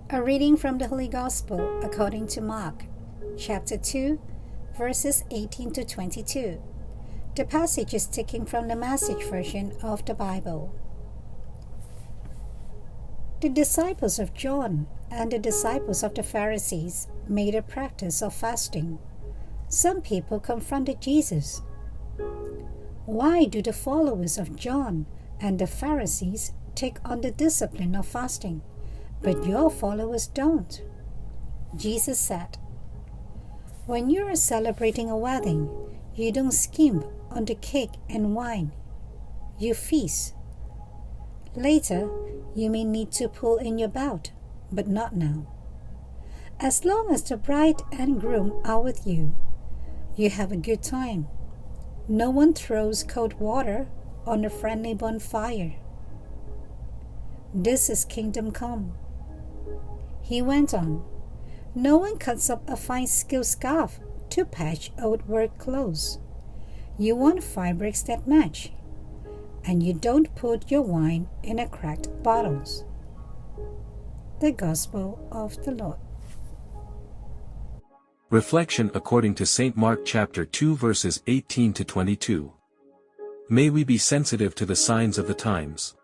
A reading from the Holy Gospel according to Mark, chapter 2, verses 18 to 22. The passage is taken from the Message version of the Bible. The disciples of John and the disciples of the Pharisees made a practice of fasting. Some people confronted Jesus. Why do the followers of John and the Pharisees take on the discipline of fasting, but your followers don't? Jesus said, when you are celebrating a wedding, you don't skimp on the cake and wine. You feast. Later, you may need to pull in your belt, but not now. As long as the bride and groom are with you, you have a good time. No one throws cold water on a friendly bonfire. This is kingdom come. He went on, no one cuts up a fine silk scarf to patch old work clothes. You want fabrics that match, and you don't put your wine in a cracked bottles. The Gospel of the Lord. Reflection according to St. Mark chapter 2 verses 18 to 22. May we be sensitive to the signs of the times.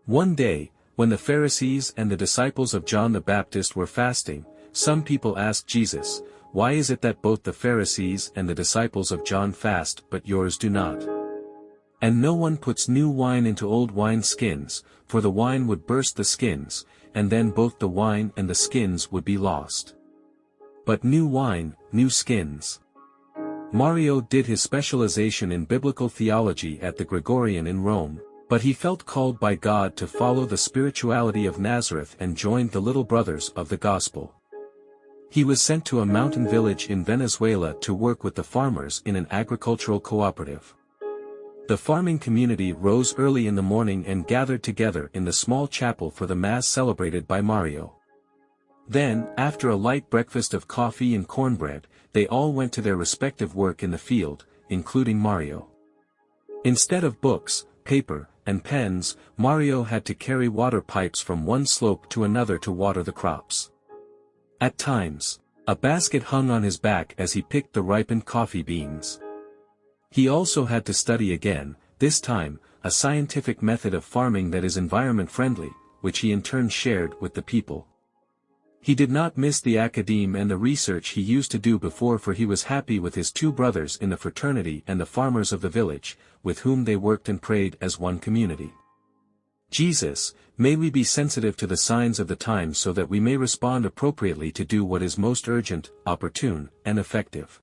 One day, when the Pharisees and the disciples of John the Baptist were fasting, some people asked Jesus, why is it that both the Pharisees and the disciples of John fast but yours do not? And no one puts new wine into old wine skins, for the wine would burst the skins, and then both the wine and the skins would be lost. But new wine, new skins. Mario did his specialization in biblical theology at the Gregorian in Rome, but he felt called by God to follow the spirituality of Nazareth and joined the Little Brothers of the Gospel. He was sent to a mountain village in Venezuela to work with the farmers in an agricultural cooperative. The farming community rose early in the morning and gathered together in the small chapel for the Mass celebrated by Mario. Then, after a light breakfast of coffee and cornbread, they all went to their respective work in the field, including Mario. Instead of books, paper, and pens, Mario had to carry water pipes from one slope to another to water the crops. At times, a basket hung on his back as he picked the ripened coffee beans. He also had to study again, this time, a scientific method of farming that is environment-friendly, which he in turn shared with the people. He did not miss the academe and the research he used to do before, for he was happy with his two brothers in the fraternity and the farmers of the village, with whom they worked and prayed as one community. Jesus, may we be sensitive to the signs of the times so that we may respond appropriately to do what is most urgent, opportune, and effective.